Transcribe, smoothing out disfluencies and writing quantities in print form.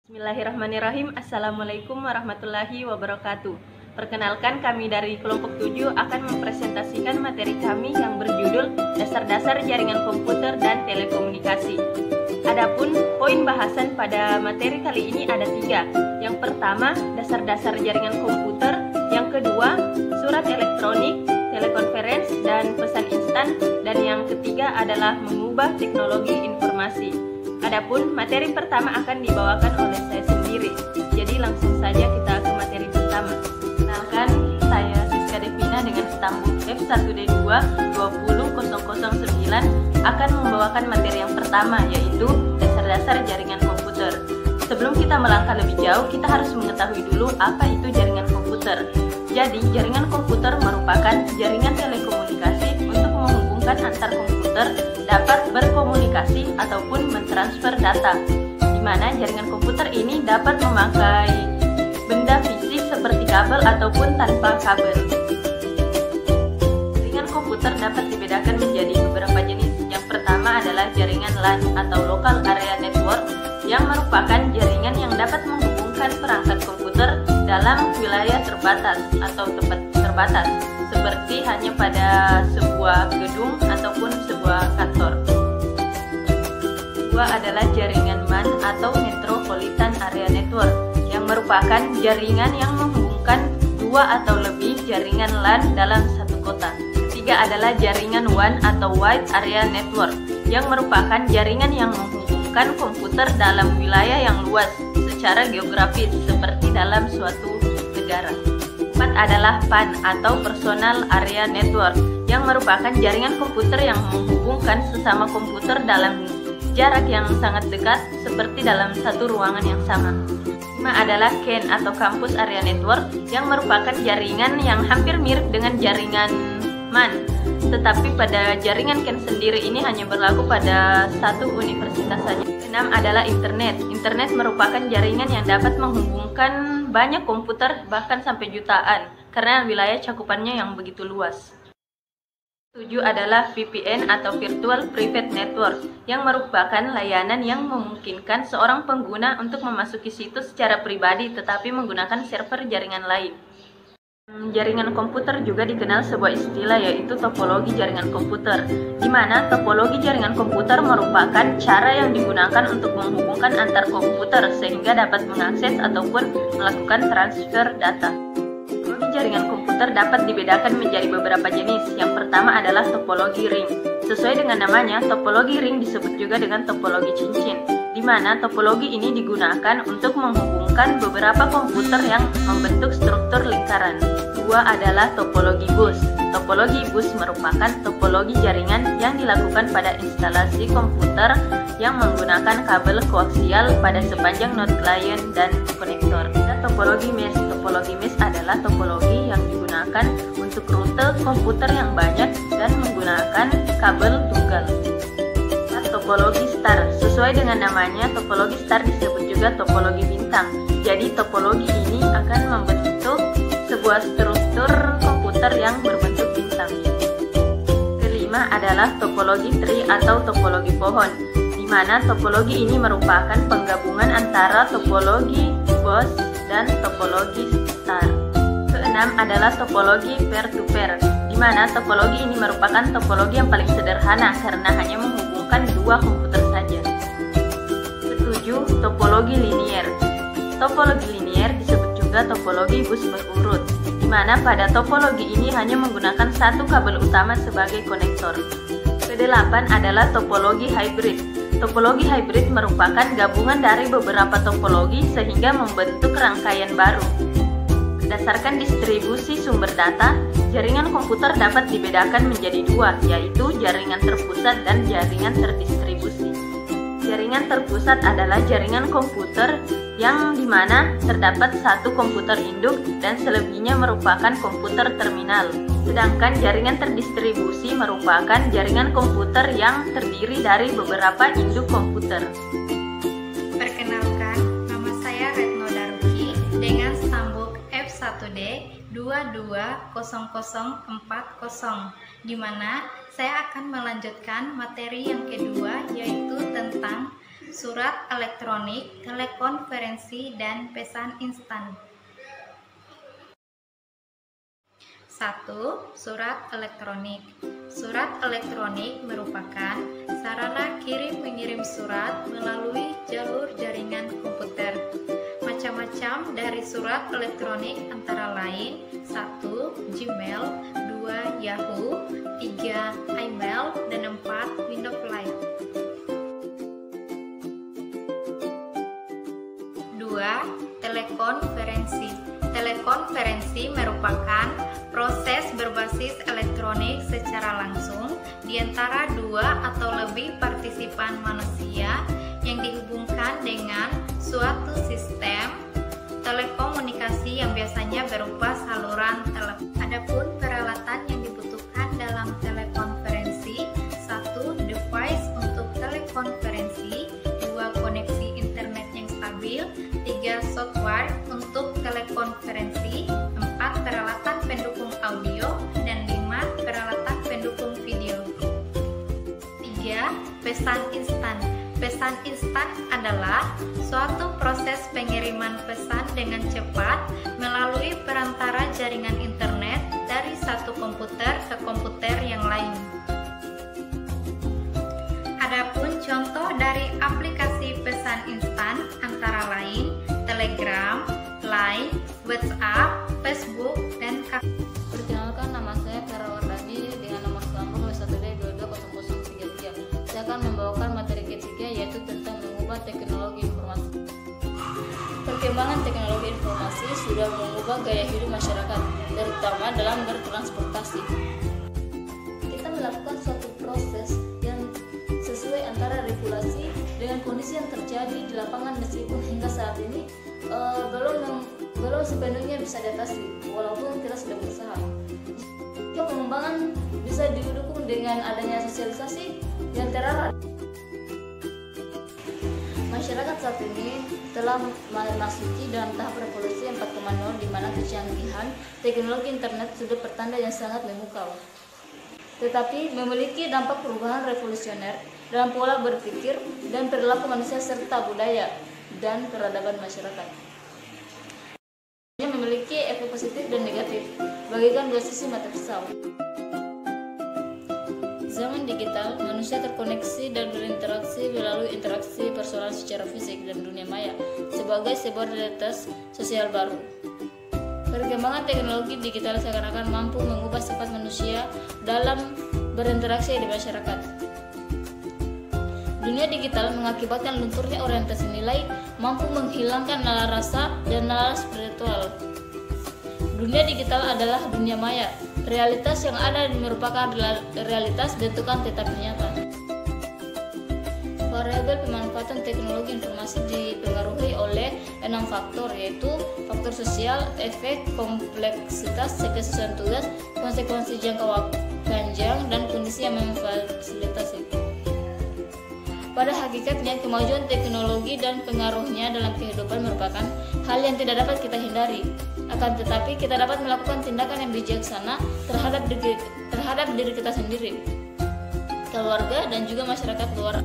Bismillahirrahmanirrahim. Assalamualaikum warahmatullahi wabarakatuh. Perkenalkan, kami dari kelompok 7 akan mempresentasikan materi kami yang berjudul Dasar-dasar Jaringan Komputer dan Telekomunikasi. Adapun poin bahasan pada materi kali ini ada 3. Yang pertama, dasar-dasar jaringan komputer. Yang kedua, surat elektronik, telekonferensi, dan pesan instan. Dan yang ketiga adalah mengubah teknologi informasi. Adapun materi pertama akan dibawakan oleh saya sendiri. Jadi langsung saja kita ke materi pertama. Kenalkan, saya Siska Devina dengan stambuk F1D2 20009 akan membawakan materi yang pertama, yaitu dasar-dasar jaringan komputer. Sebelum kita melangkah lebih jauh, kita harus mengetahui dulu apa itu jaringan komputer. Jadi, jaringan komputer merupakan jaringan telekomunikasi untuk menghubungkan antar komputer dapat berkomunikasi ataupun mentransfer data, di mana jaringan komputer ini dapat memakai benda fisik seperti kabel ataupun tanpa kabel. Jaringan komputer dapat dibedakan menjadi beberapa jenis. Yang pertama adalah jaringan LAN atau Local Area Network, yang merupakan jaringan yang dapat menghubungkan perangkat komputer dalam wilayah terbatas atau tempat terbatas, seperti hanya pada sebuah gedung ataupun sebuah kantor. Kedua adalah jaringan MAN atau Metropolitan Area Network, yang merupakan jaringan yang menghubungkan 2 atau lebih jaringan LAN dalam satu kota. Ketiga adalah jaringan WAN atau Wide Area Network, yang merupakan jaringan yang menghubungkan komputer dalam wilayah yang luas secara geografis seperti dalam suatu negara. 4 adalah PAN atau Personal Area Network, yang merupakan jaringan komputer yang menghubungkan sesama komputer dalam jarak yang sangat dekat seperti dalam satu ruangan yang sama. 5 adalah CAN atau Campus Area Network, yang merupakan jaringan yang hampir mirip dengan jaringan MAN, tetapi pada jaringan CAN sendiri ini hanya berlaku pada satu universitas saja. 6 adalah internet. Internet merupakan jaringan yang dapat menghubungkan banyak komputer, bahkan sampai jutaan, karena wilayah cakupannya yang begitu luas. 7 adalah VPN atau Virtual Private Network, yang merupakan layanan yang memungkinkan seorang pengguna untuk memasuki situs secara pribadi tetapi menggunakan server jaringan lain. Jaringan komputer juga dikenal sebuah istilah, yaitu topologi jaringan komputer, di mana topologi jaringan komputer merupakan cara yang digunakan untuk menghubungkan antar komputer sehingga dapat mengakses ataupun melakukan transfer data. Topologi jaringan komputer dapat dibedakan menjadi beberapa jenis. Yang pertama adalah topologi ring. Sesuai dengan namanya, topologi ring disebut juga dengan topologi cincin, di mana topologi ini digunakan untuk menghubungkan beberapa komputer yang membentuk struktur lingkaran. 2 adalah topologi bus. Topologi bus merupakan topologi jaringan yang dilakukan pada instalasi komputer yang menggunakan kabel koaksial pada sepanjang node klien dan konektor. Dan topologi mesh. Topologi mesh adalah topologi yang digunakan untuk rute komputer yang banyak dan menggunakan kabel tunggal. Topologi star. Sesuai dengan namanya, topologi star disebut juga topologi bintang. Jadi topologi ini akan membentuk sebuah struktur komputer yang berbentuk bintang. Kelima adalah topologi tree atau topologi pohon, di mana topologi ini merupakan penggabungan antara topologi bus dan topologi star. Keenam adalah topologi peer-to-peer, di mana topologi ini merupakan topologi yang paling sederhana karena hanya menghubungkan 2 komputer saja. 7. Topologi linier. Topologi linier disebut juga topologi bus berurut, di mana pada topologi ini hanya menggunakan satu kabel utama sebagai konektor. Ke-8 adalah topologi hybrid. Topologi hybrid merupakan gabungan dari beberapa topologi sehingga membentuk rangkaian baru. Berdasarkan distribusi sumber data, jaringan komputer dapat dibedakan menjadi 2, yaitu jaringan terpusat dan jaringan terdistribusi. Jaringan terpusat adalah jaringan komputer yang dimana terdapat satu komputer induk dan selebihnya merupakan komputer terminal. Sedangkan jaringan terdistribusi merupakan jaringan komputer yang terdiri dari beberapa induk komputer. Perkenalkan, nama saya Retno Daruki dengan stambuk F1D 220040, di mana saya akan melanjutkan materi yang kedua, yaitu tentang surat elektronik, telekonferensi, dan pesan instan. 1. Surat elektronik. Surat elektronik merupakan sarana kirim-mengirim surat melalui jalur jaringan komputer. Macam-macam dari surat elektronik antara lain 1. Gmail, 2. Yahoo, 3. iMail, dan 4. Windows Live. 2. Telekonferensi. Telekonferensi merupakan proses berbasis elektronik secara langsung di antara dua atau lebih partisipan manusia yang dihubungkan dengan suatu sistem telekomunikasi yang biasanya berupa saluran telepon. Adapun peralatan yang dibutuhkan dalam telekonferensi: 1. Device untuk telekonferensi, 2. Koneksi internet yang stabil, 3. Software untuk telekonferensi, 4. Peralatan pendukung audio, dan 5. Peralatan pendukung video. 3. Pesan instan. Pesan instan adalah suatu proses pengiriman pesan dengan cepat melalui perantara jaringan internet dari satu komputer ke komputer yang lain. Adapun contoh dari aplikasi pesan instan antara lain Telegram, Line, WhatsApp, Facebook, dan Perkenalkan, nama saya Vera Wardani dengan nomor sambung W1D220033. Saya akan membawakan materi ketiga, yaitu tentang mengubah teknologi informasi. Perkembangan teknologi informasi sudah mengubah gaya hidup masyarakat, terutama dalam bertransportasi. Kita melakukan suatu proses yang sesuai antara regulasi dengan kondisi yang terjadi di lapangan, meskipun hingga saat ini belum sepenuhnya bisa diatasi, walaupun kita sudah berusaha. Pengembangan bisa didukung dengan adanya sosialisasi yang terarah. Masyarakat saat ini telah memasuki dalam tahap revolusi 4.0, di mana kecanggihan teknologi internet sudah pertanda yang sangat memukau, tetapi memiliki dampak perubahan revolusioner dalam pola berpikir dan perilaku manusia serta budaya dan peradaban masyarakat. Ini memiliki efek positif dan negatif, bagaikan dua sisi mata pisau. Zaman digital, manusia terkoneksi dan berinteraksi melalui interaksi personal secara fisik dan dunia maya sebagai sebuah realitas sosial baru. Perkembangan teknologi digital seakan-akan mampu mengubah sifat manusia dalam berinteraksi di masyarakat. Dunia digital mengakibatkan lunturnya orientasi nilai, mampu menghilangkan nalar rasa dan nalar spiritual. Dunia digital adalah dunia maya. Realitas yang ada merupakan realitas bentukan tetapi nyata. Variabel pemanfaatan teknologi informasi dipengaruhi oleh 6 faktor, yaitu faktor sosial, efek, kompleksitas, kesesuaian tugas, konsekuensi jangka waktu panjang, dan kondisi yang memfasilitasi. Pada hakikatnya, kemajuan teknologi dan pengaruhnya dalam kehidupan merupakan hal yang tidak dapat kita hindari. Akan tetapi, kita dapat melakukan tindakan yang bijaksana terhadap diri kita sendiri, keluarga, dan juga masyarakat luar.